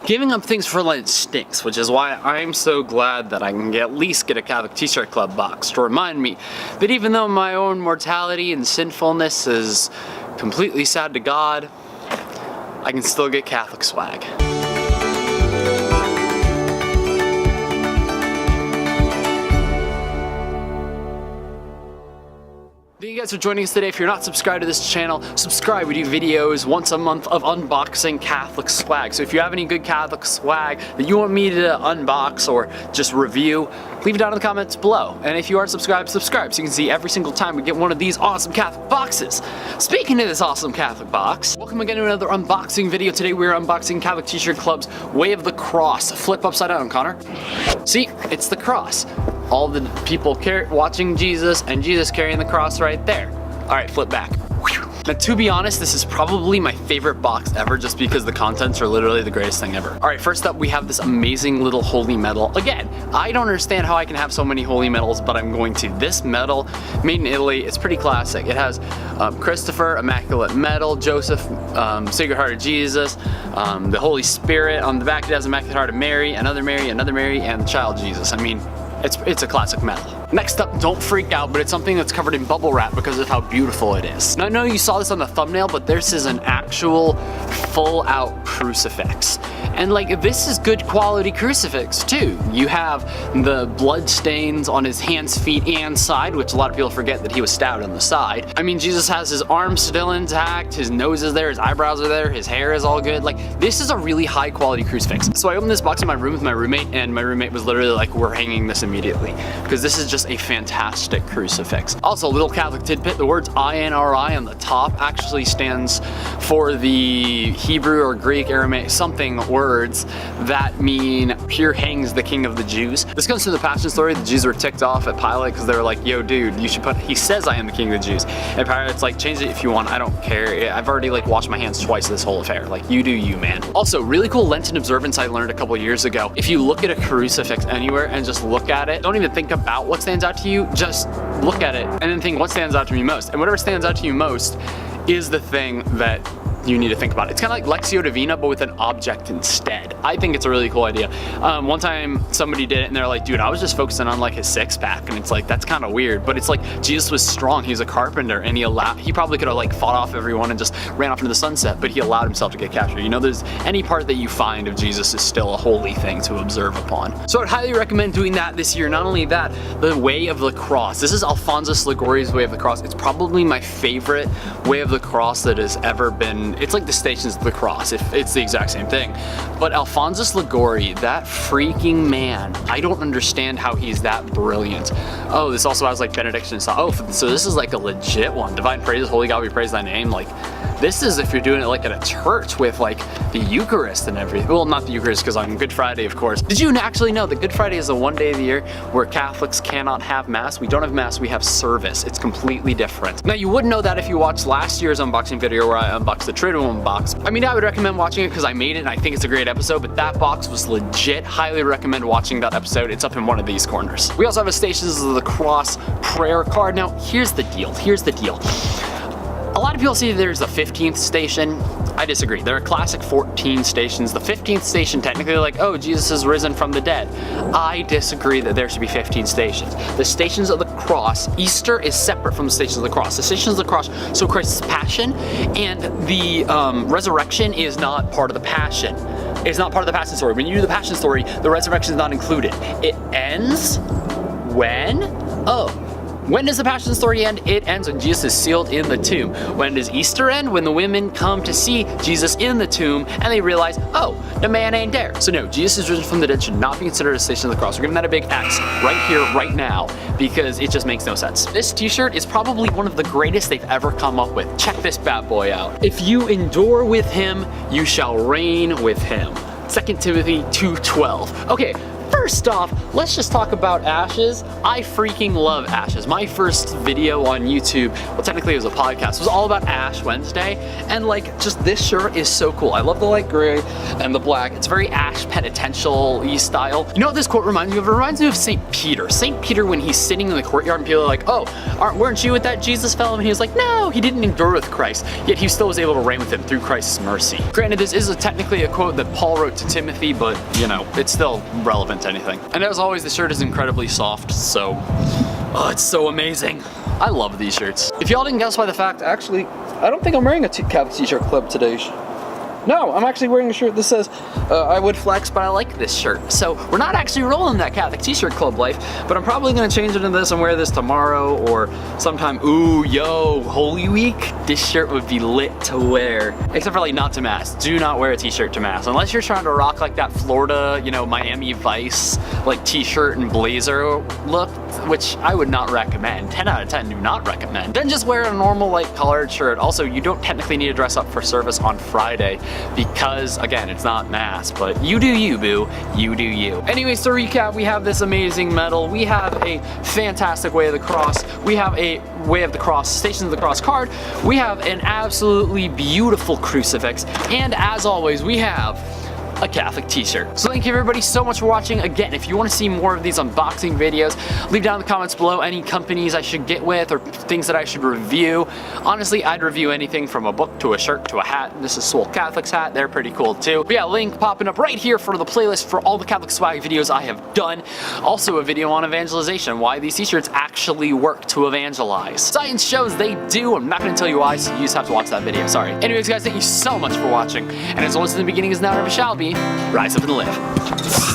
Giving up things for Lent stinks, which is why I'm so glad that I can at least get a Catholic T-shirt club box to remind me that even though my own mortality and sinfulness is completely sad to God, I can still get Catholic swag. Thank you guys for joining us today. If you're not subscribed to this channel, subscribe. We do videos once a month of unboxing Catholic swag. So if you have any good Catholic swag that you want me to unbox or just review, leave it down in the comments below. And if you aren't subscribed, subscribe so you can see every single time we get one of these awesome Catholic boxes. Speaking of this awesome Catholic box, welcome again to another unboxing video. Today we're unboxing Catholic T-shirt Club's Way of the Cross. Flip upside down, Connor. See, it's the cross. All the people watching Jesus and Jesus carrying the cross right there. All right, flip back. Now, to be honest, this is probably my favorite box ever just because the contents are literally the greatest thing ever. All right, first up, we have this amazing little holy medal. Again, I don't understand how I can have so many holy medals, but I'm going to. This medal, made in Italy, it's pretty classic. It has Christopher, Immaculate Medal, Joseph, Sacred Heart of Jesus, the Holy Spirit. On the back, it has Immaculate Heart of Mary, another Mary, and the child Jesus. I mean, it's a classic medal. Next up, don't freak out, but it's something that's covered in bubble wrap because of how beautiful it is. Now, I know you saw this on the thumbnail, but this is an actual full-out crucifix. And like, this is good quality crucifix too. You have the blood stains on his hands, feet, and side, which a lot of people forget that he was stabbed on the side. I mean, Jesus has his arms still intact, his nose is there, his eyebrows are there, his hair is all good. Like, this is a really high quality crucifix. So I opened this box in my room with my roommate, and my roommate was literally like, we're hanging this immediately, because this is just a fantastic crucifix. Also, a little Catholic tidbit, the words INRI on the top actually stands for the Hebrew or Greek, Aramaic, something words that mean here hangs the King of the Jews. This comes from the Passion story. The Jews were ticked off at Pilate because they were like, yo dude, you should put, he says I am the King of the Jews. And Pilate's like, change it if you want, I don't care. I've already like washed my hands twice this whole affair. Like, you do you, man. Also, really cool Lenten observance I learned a couple years ago. If you look at a crucifix anywhere and just look at it, don't even think about what stands out to you, just look at it and then think what stands out to me most. And whatever stands out to you most is the thing that you need to think about. It's kind of like Lectio Divina, but with an object instead. I think it's a really cool idea. One time somebody did it and they're like, dude, I was just focusing on like his six pack. And it's like, that's kind of weird, but it's like Jesus was strong. He's a carpenter and he probably could have like fought off everyone and just ran off into the sunset, but he allowed himself to get captured. You know, there's any part that you find of Jesus is still a holy thing to observe upon. So I'd highly recommend doing that this year. Not only that, the Way of the Cross. This is Alphonsus Liguori's Way of the Cross. It's probably my favorite Way of the Cross that has ever been. It's like the Stations of the Cross, if it's the exact same thing. But Alphonsus Liguori, that freaking man, I don't understand how he's that brilliant. Oh, this also has like benediction stuff. Oh, so this is like a legit one. Divine praises, holy God, we praise thy name. Like, this is if you're doing it like at a church with like the Eucharist and everything. Well, not the Eucharist, because on Good Friday, of course. Did you actually know that Good Friday is the one day of the year where Catholics cannot have Mass? We don't have Mass, we have service. It's completely different. Now, you wouldn't know that if you watched last year's unboxing video where I unboxed the Triduum box. I mean, I would recommend watching it because I made it and I think it's a great episode, but that box was legit. Highly recommend watching that episode. It's up in one of these corners. We also have a Stations of the Cross prayer card. Now, here's the deal. A lot of people see there's a 15th station. I disagree. There are classic 14 stations. The 15th station, technically, like, oh, Jesus is risen from the dead. I disagree that there should be 15 stations. The Stations of the Cross, Easter is separate from the Stations of the Cross. The Stations of the Cross, so Christ's passion and the resurrection is not part of the passion. It's not part of the passion story. When you do the passion story, the resurrection is not included. It ends when? Oh. When does the Passion story end? It ends when Jesus is sealed in the tomb. When does Easter end? When the women come to see Jesus in the tomb and they realize, oh, the man ain't there. So no, Jesus is risen from the dead should not be considered a Station of the Cross. We're giving that a big X right here, right now, because it just makes no sense. This t-shirt is probably one of the greatest they've ever come up with. Check this bad boy out. If you endure with him, you shall reign with him. 2 Timothy 2:12. Okay. first off, let's just talk about ashes. I freaking love ashes. My first video on YouTube, well technically it was a podcast, was all about Ash Wednesday, and like just this shirt is so cool. I love the light gray and the black. It's very Ash penitential-y style. You know what this quote reminds me of? It reminds me of St. Peter. St. Peter, when he's sitting in the courtyard and people are like, oh, weren't you with that Jesus fellow? And he was like, no, he didn't endure with Christ, yet he still was able to reign with him through Christ's mercy. Granted, this is technically a quote that Paul wrote to Timothy, but you know, it's still relevant to anything. And as always, the shirt is incredibly soft, so, oh, it's so amazing. I love these shirts. If y'all didn't guess by the fact, actually, I don't think I'm wearing a Catholic t-shirt club today. No, I'm actually wearing a shirt that says, I would flex, but I like this shirt. So we're not actually rolling that Catholic t-shirt club life, but I'm probably gonna change it into this and wear this tomorrow or sometime. Ooh, yo, Holy Week, this shirt would be lit to wear. Except for like not to mass. Do not wear a t-shirt to mass. Unless you're trying to rock like that Florida, you know, Miami Vice, like t-shirt and blazer look, which I would not recommend. 10 out of 10 do not recommend. Then just wear a normal like colored shirt. Also, you don't technically need to dress up for service on Friday, because again, it's not mass, but you do you, boo. You do you. Anyways, to recap, we have this amazing medal. We have a fantastic Way of the Cross. We have a Way of the Cross, Stations of the Cross card. We have an absolutely beautiful crucifix. And as always, we have a Catholic t-shirt. So thank you everybody so much for watching. Again, if you want to see more of these unboxing videos, leave down in the comments below any companies I should get with or things that I should review. Honestly, I'd review anything from a book to a shirt to a hat. This is Swole Catholic's hat. They're pretty cool too. But yeah, link popping up right here for the playlist for all the Catholic swag videos I have done. Also a video on evangelization, why these t-shirts actually work to evangelize. Science shows they do. I'm not going to tell you why, so you just have to watch that video. Sorry. Anyways, guys, thank you so much for watching. And as always in the beginning is now, never shall be, rise up and live.